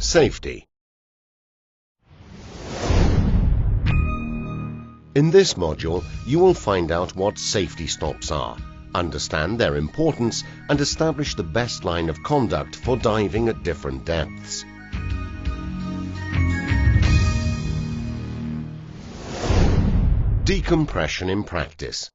Safety. In this module, you will find out what safety stops are, understand their importance, and establish the best line of conduct for diving at different depths. Decompression in practice.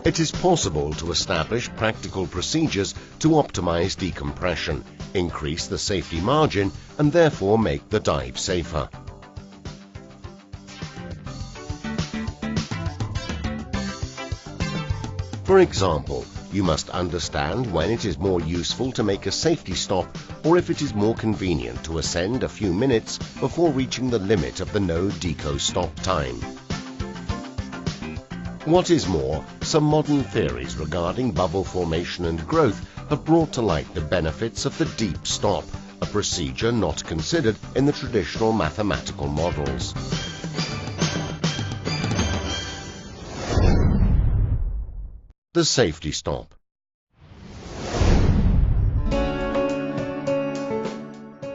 It is possible to establish practical procedures to optimize decompression, increase the safety margin, and therefore make the dive safer. For example, you must understand when it is more useful to make a safety stop or if it is more convenient to ascend a few minutes before reaching the limit of the no deco stop time. What is more, some modern theories regarding bubble formation and growth have brought to light the benefits of the deep stop, a procedure not considered in the traditional mathematical models. The safety stop.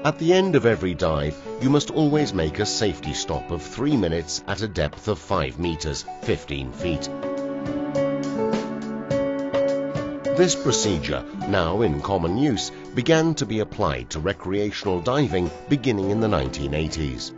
At the end of every dive, you must always make a safety stop of 3 minutes at a depth of 5 meters, 15 feet. This procedure, now in common use, began to be applied to recreational diving beginning in the 1980s.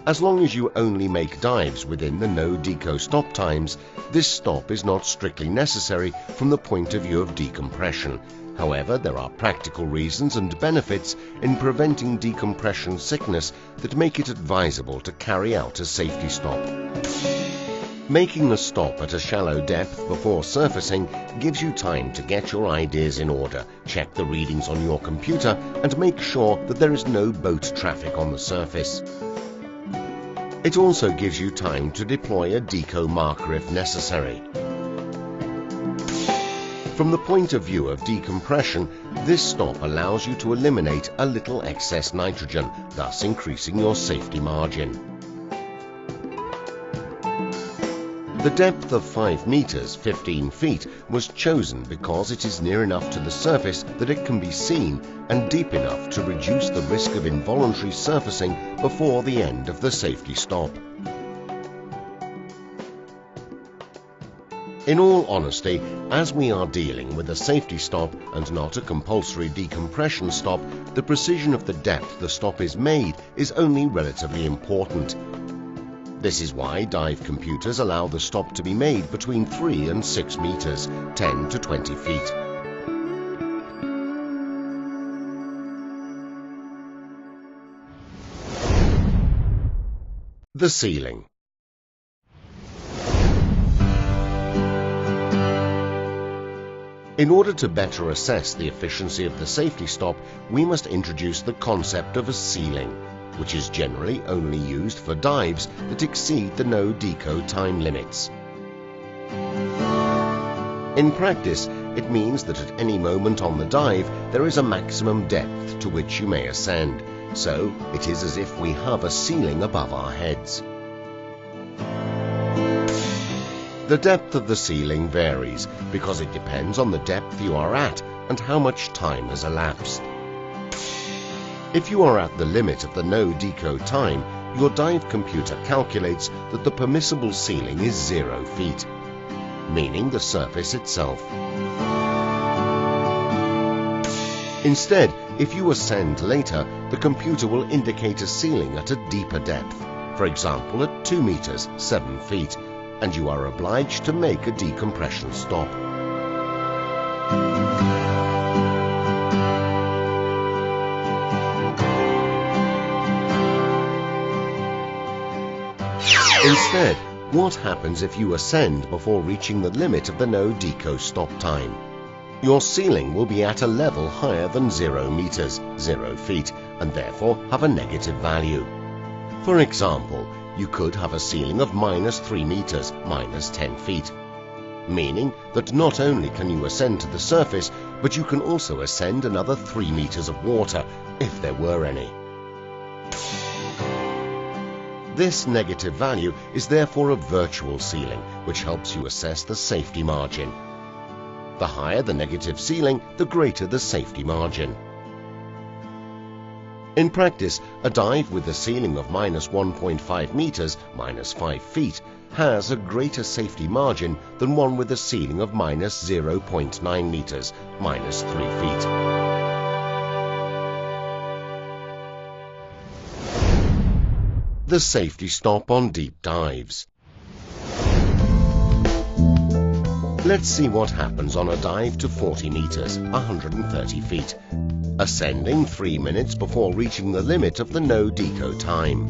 As long as you only make dives within the no deco stop times, this stop is not strictly necessary from the point of view of decompression. However, there are practical reasons and benefits in preventing decompression sickness that make it advisable to carry out a safety stop. Making a stop at a shallow depth before surfacing gives you time to get your ideas in order, check the readings on your computer, and make sure that there is no boat traffic on the surface. It also gives you time to deploy a deco marker if necessary. From the point of view of decompression, this stop allows you to eliminate a little excess nitrogen, thus increasing your safety margin. The depth of 5 meters, 15 feet, was chosen because it is near enough to the surface that it can be seen and deep enough to reduce the risk of involuntary surfacing before the end of the safety stop. In all honesty, as we are dealing with a safety stop and not a compulsory decompression stop, the precision of the depth the stop is made is only relatively important. This is why dive computers allow the stop to be made between 3 and 6 meters, 10 to 20 feet. The ceiling. In order to better assess the efficiency of the safety stop, we must introduce the concept of a ceiling, which is generally only used for dives that exceed the no deco time limits. In practice, it means that at any moment on the dive there is a maximum depth to which you may ascend, so it is as if we have a ceiling above our heads. The depth of the ceiling varies because it depends on the depth you are at and how much time has elapsed. If you are at the limit of the no deco time, your dive computer calculates that the permissible ceiling is 0 feet, meaning the surface itself. Instead, if you ascend later, the computer will indicate a ceiling at a deeper depth, for example at 2 meters, 7 feet, and you are obliged to make a decompression stop. Instead, what happens if you ascend before reaching the limit of the no deco stop time? Your ceiling will be at a level higher than 0 meters, 0 feet, and therefore have a negative value. For example, you could have a ceiling of -3 meters, -10 feet, meaning that not only can you ascend to the surface, but you can also ascend another 3 meters of water, if there were any. This negative value is therefore a virtual ceiling, which helps you assess the safety margin. The higher the negative ceiling, the greater the safety margin. In practice, a dive with a ceiling of minus 1.5 meters, minus 5 feet, has a greater safety margin than one with a ceiling of minus 0.9 meters, minus 3 feet. The safety stop on deep dives. Let's see what happens on a dive to 40 meters, 130 feet, ascending 3 minutes before reaching the limit of the no-deco time.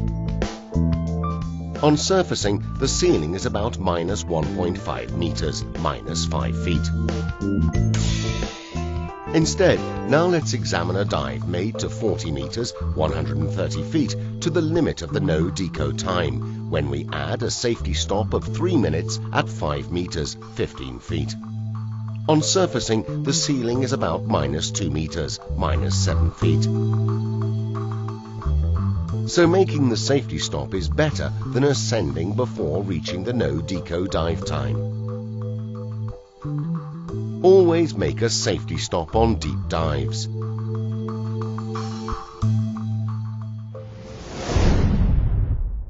On surfacing, the ceiling is about minus 1.5 meters, minus 5 feet. Instead, now let's examine a dive made to 40 meters, 130 feet, to the limit of the no-deco time, when we add a safety stop of 3 minutes at 5 meters, 15 feet. On surfacing, the ceiling is about minus 2 meters, minus 7 feet. So making the safety stop is better than ascending before reaching the no-deco dive time. Always make a safety stop on deep dives.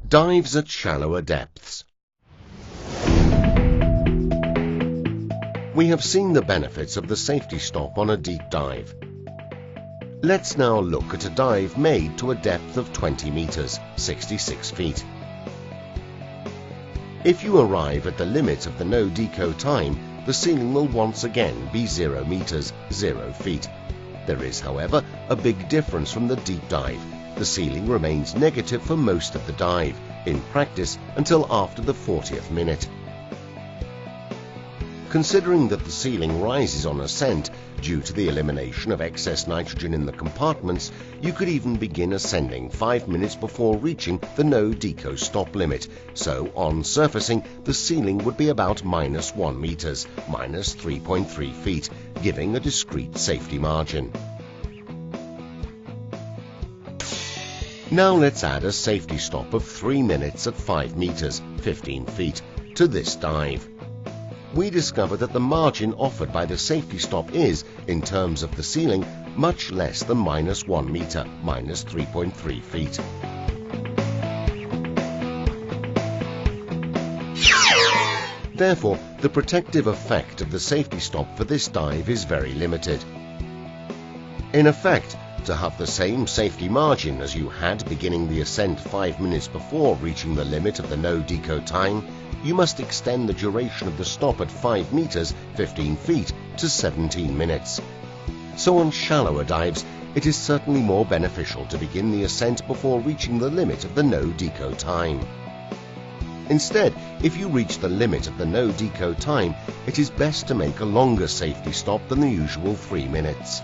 Dives at shallower depths. We have seen the benefits of the safety stop on a deep dive. Let's now look at a dive made to a depth of 20 meters, 66 feet. If you arrive at the limit of the no-deco time, the ceiling will once again be 0 meters, 0 feet. There is, however, a big difference from the deep dive. The ceiling remains negative for most of the dive, in practice until after the 40th minute. Considering that the ceiling rises on ascent due to the elimination of excess nitrogen in the compartments, you could even begin ascending 5 minutes before reaching the no-deco stop limit, so on surfacing the ceiling would be about minus 1 meters, minus 3.3 feet, giving a discrete safety margin. Now let's add a safety stop of 3 minutes at 5 meters, 15 feet, to this dive. We discover that the margin offered by the safety stop is, in terms of the ceiling, much less than minus 1 meter, minus 3.3 feet. Therefore, the protective effect of the safety stop for this dive is very limited. In effect, to have the same safety margin as you had beginning the ascent 5 minutes before reaching the limit of the no-deco time, you must extend the duration of the stop at 5 meters, 15 feet, to 17 minutes. So on shallower dives, it is certainly more beneficial to begin the ascent before reaching the limit of the no-deco time. Instead, if you reach the limit of the no-deco time, it is best to make a longer safety stop than the usual 3 minutes.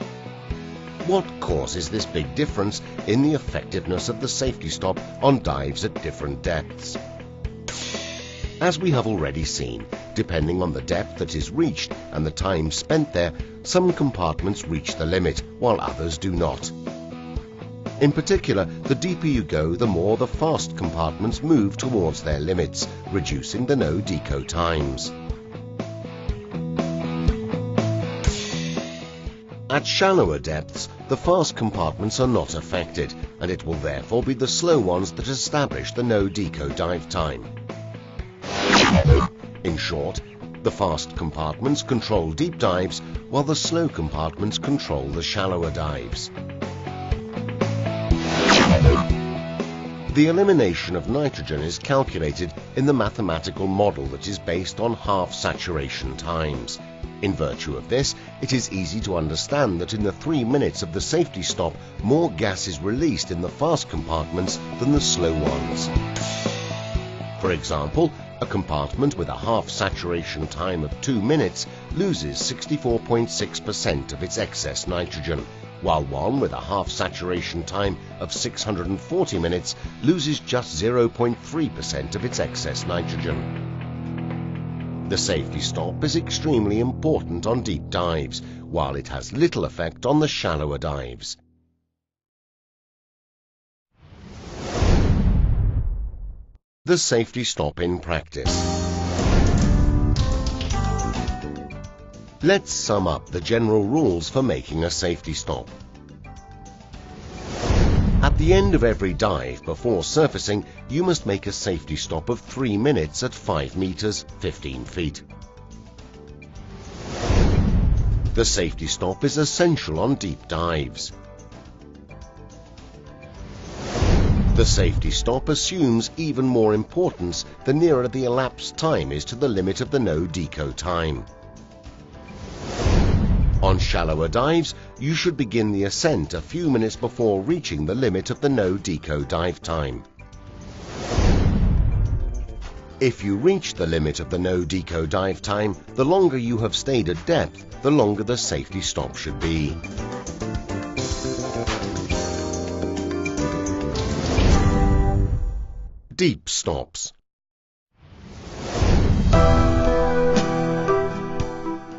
What causes this big difference in the effectiveness of the safety stop on dives at different depths? As we have already seen, depending on the depth that is reached and the time spent there, some compartments reach the limit, while others do not. In particular, the deeper you go, the more the fast compartments move towards their limits, reducing the no-deco times. At shallower depths, the fast compartments are not affected, and it will therefore be the slow ones that establish the no-deco dive time. In short, the fast compartments control deep dives, while the slow compartments control the shallower dives. The elimination of nitrogen is calculated in the mathematical model that is based on half saturation times. In virtue of this, it is easy to understand that in the 3 minutes of the safety stop, more gas is released in the fast compartments than the slow ones. For example, a compartment with a half saturation time of 2 minutes loses 64.6% of its excess nitrogen, while one with a half saturation time of 640 minutes loses just 0.3% of its excess nitrogen. The safety stop is extremely important on deep dives, while it has little effect on the shallower dives. The safety stop in practice. Let's sum up the general rules for making a safety stop. At the end of every dive before surfacing, you must make a safety stop of 3 minutes at 5 meters, 15 feet. The safety stop is essential on deep dives. The safety stop assumes even more importance the nearer the elapsed time is to the limit of the no-deco time. On shallower dives, you should begin the ascent a few minutes before reaching the limit of the no-deco dive time. If you reach the limit of the no-deco dive time, the longer you have stayed at depth, the longer the safety stop should be. Deep stops.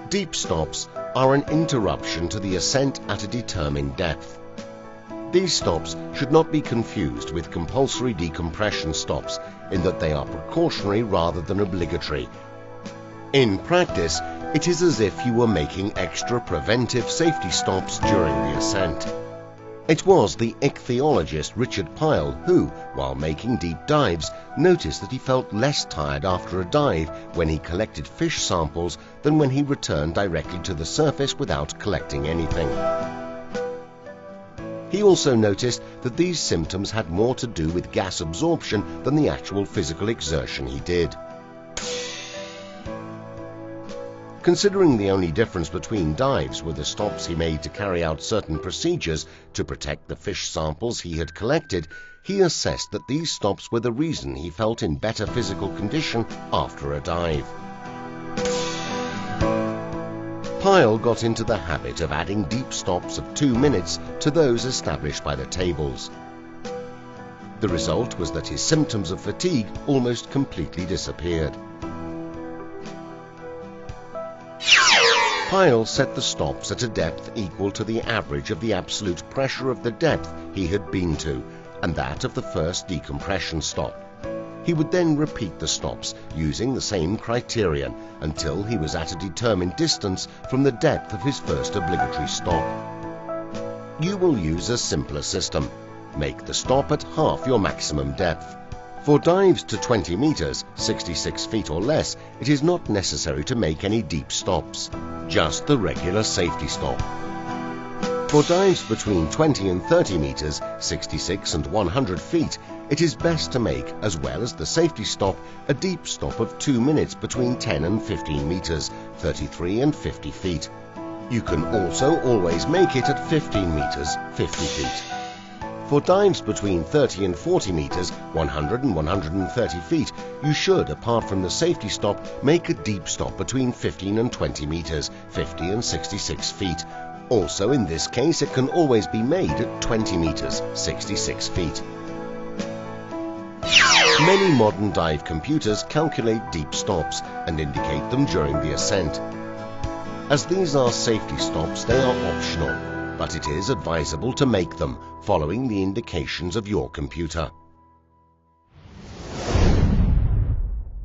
Deep stops are an interruption to the ascent at a determined depth. These stops should not be confused with compulsory decompression stops in that they are precautionary rather than obligatory. In practice, it is as if you were making extra preventive safety stops during the ascent. It was the ichthyologist Richard Pyle who, while making deep dives, noticed that he felt less tired after a dive when he collected fish samples than when he returned directly to the surface without collecting anything. He also noticed that these symptoms had more to do with gas absorption than the actual physical exertion he did. Considering the only difference between dives were the stops he made to carry out certain procedures to protect the fish samples he had collected, he assessed that these stops were the reason he felt in better physical condition after a dive. Pyle got into the habit of adding deep stops of 2 minutes to those established by the tables. The result was that his symptoms of fatigue almost completely disappeared. Pyle set the stops at a depth equal to the average of the absolute pressure of the depth he had been to and that of the first decompression stop. He would then repeat the stops using the same criterion until he was at a determined distance from the depth of his first obligatory stop. You will use a simpler system. Make the stop at half your maximum depth. For dives to 20 meters, 66 feet or less, it is not necessary to make any deep stops, just the regular safety stop. For dives between 20 and 30 meters, 66 and 100 feet, it is best to make, as well as the safety stop, a deep stop of 2 minutes between 10 and 15 meters, 33 and 50 feet. You can also always make it at 15 meters, 50 feet. For dives between 30 and 40 meters, 100 and 130 feet, you should, apart from the safety stop, make a deep stop between 15 and 20 meters, 50 and 66 feet. Also, in this case, it can always be made at 20 meters, 66 feet. Many modern dive computers calculate deep stops and indicate them during the ascent. As these are safety stops, they are optional, but it is advisable to make them, following the indications of your computer.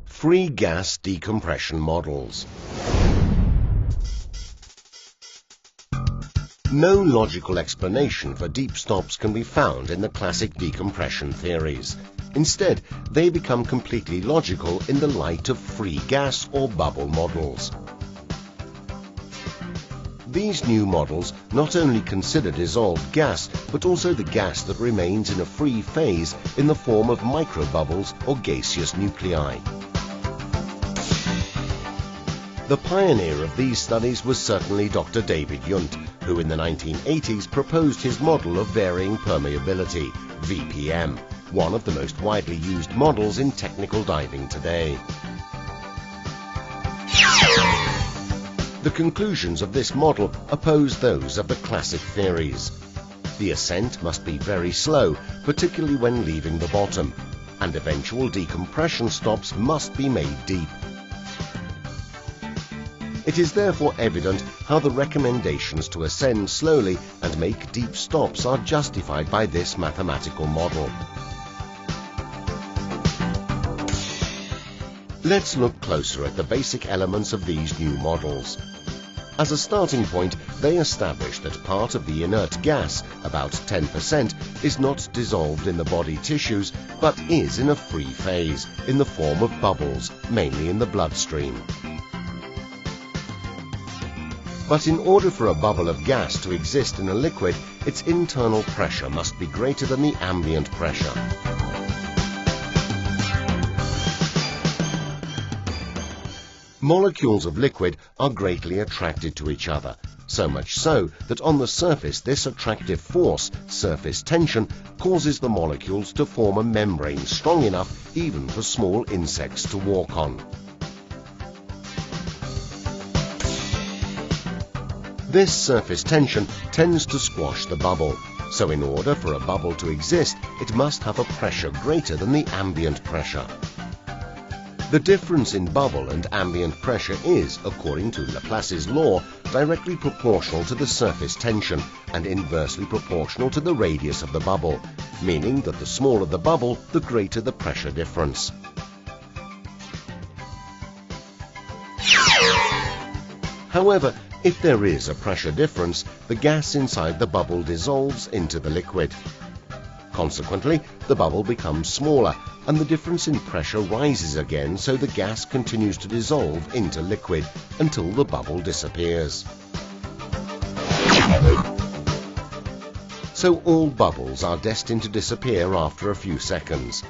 Free gas decompression models. No logical explanation for deep stops can be found in the classic decompression theories. Instead, they become completely logical in the light of free gas or bubble models. These new models not only consider dissolved gas, but also the gas that remains in a free phase in the form of microbubbles or gaseous nuclei. The pioneer of these studies was certainly Dr. David Yunt, who in the 1980s proposed his model of varying permeability, VPM, one of the most widely used models in technical diving today. The conclusions of this model oppose those of the classic theories. The ascent must be very slow, particularly when leaving the bottom, and eventual decompression stops must be made deep. It is therefore evident how the recommendations to ascend slowly and make deep stops are justified by this mathematical model. Let's look closer at the basic elements of these new models. As a starting point, they establish that part of the inert gas, about 10%, is not dissolved in the body tissues, but is in a free phase, in the form of bubbles, mainly in the bloodstream. But in order for a bubble of gas to exist in a liquid, its internal pressure must be greater than the ambient pressure. Molecules of liquid are greatly attracted to each other, so much so that on the surface this attractive force, surface tension, causes the molecules to form a membrane strong enough even for small insects to walk on. This surface tension tends to squash the bubble, so in order for a bubble to exist, it must have a pressure greater than the ambient pressure. The difference in bubble and ambient pressure is, according to Laplace's law, directly proportional to the surface tension and inversely proportional to the radius of the bubble, meaning that the smaller the bubble, the greater the pressure difference. However, if there is a pressure difference, the gas inside the bubble dissolves into the liquid. Consequently, the bubble becomes smaller, and the difference in pressure rises again, so the gas continues to dissolve into liquid until the bubble disappears. So all bubbles are destined to disappear after a few seconds.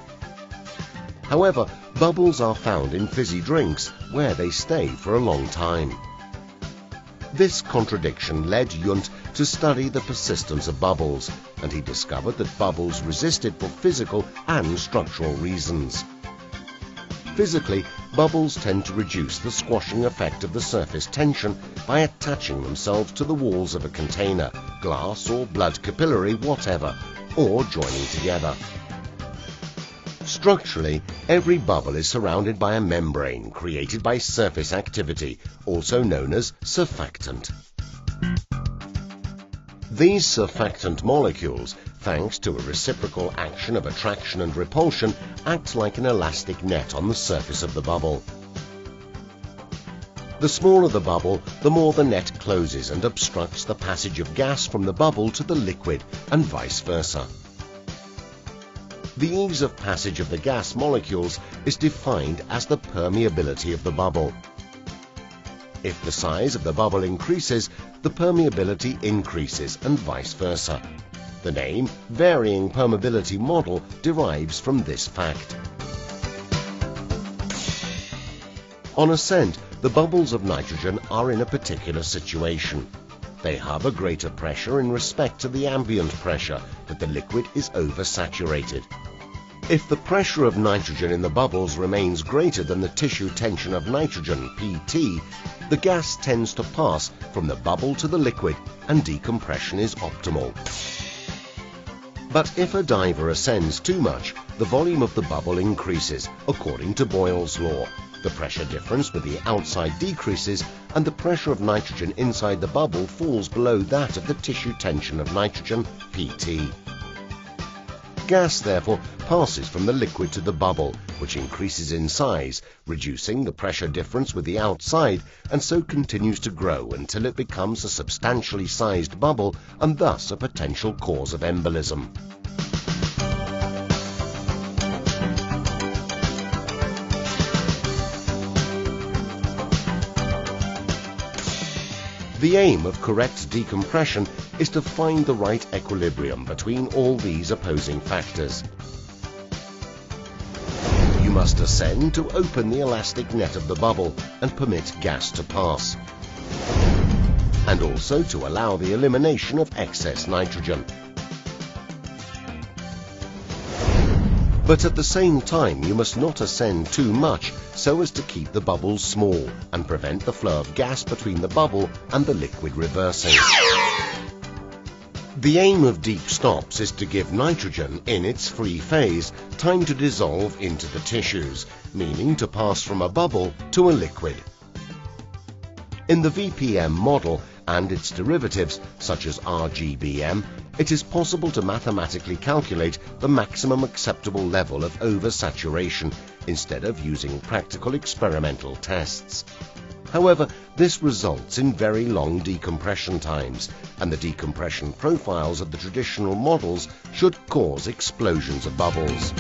However, bubbles are found in fizzy drinks, where they stay for a long time. This contradiction led Jung to study the persistence of bubbles, and he discovered that bubbles resisted for physical and structural reasons. Physically, bubbles tend to reduce the squashing effect of the surface tension by attaching themselves to the walls of a container, glass or blood capillary, whatever, or joining together. Structurally, every bubble is surrounded by a membrane created by surface activity, also known as surfactant. These surfactant molecules, thanks to a reciprocal action of attraction and repulsion, act like an elastic net on the surface of the bubble. The smaller the bubble, the more the net closes and obstructs the passage of gas from the bubble to the liquid, and vice versa. The ease of passage of the gas molecules is defined as the permeability of the bubble. If the size of the bubble increases, the permeability increases, and vice versa. The name varying permeability model derives from this fact. On ascent, the bubbles of nitrogen are in a particular situation. They have a greater pressure in respect to the ambient pressure, but the liquid is oversaturated. If the pressure of nitrogen in the bubbles remains greater than the tissue tension of nitrogen, Pt, the gas tends to pass from the bubble to the liquid, and decompression is optimal. But if a diver ascends too much, the volume of the bubble increases, according to Boyle's law. The pressure difference with the outside decreases, and the pressure of nitrogen inside the bubble falls below that of the tissue tension of nitrogen, Pt. Gas, therefore, passes from the liquid to the bubble, which increases in size, reducing the pressure difference with the outside, and so continues to grow until it becomes a substantially sized bubble, and thus a potential cause of embolism. The aim of correct decompression is to find the right equilibrium between all these opposing factors. You must ascend to open the elastic net of the bubble and permit gas to pass, and also to allow the elimination of excess nitrogen. But at the same time, you must not ascend too much so as to keep the bubbles small and prevent the flow of gas between the bubble and the liquid reversing. The aim of deep stops is to give nitrogen, in its free phase, time to dissolve into the tissues, meaning to pass from a bubble to a liquid. In the VPM model and its derivatives, such as RGBM, it is possible to mathematically calculate the maximum acceptable level of oversaturation instead of using practical experimental tests. However, this results in very long decompression times, and the decompression profiles of the traditional models should cause explosions of bubbles.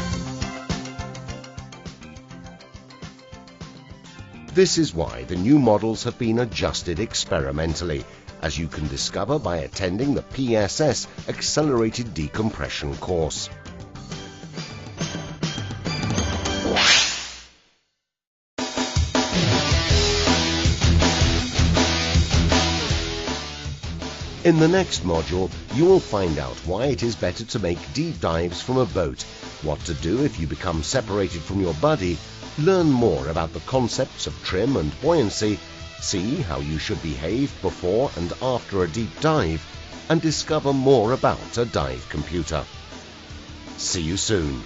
This is why the new models have been adjusted experimentally, as you can discover by attending the PSS Accelerated Decompression course. In the next module, you will find out why it is better to make deep dives from a boat, what to do if you become separated from your buddy, learn more about the concepts of trim and buoyancy, see how you should behave before and after a deep dive, and discover more about a dive computer. See you soon.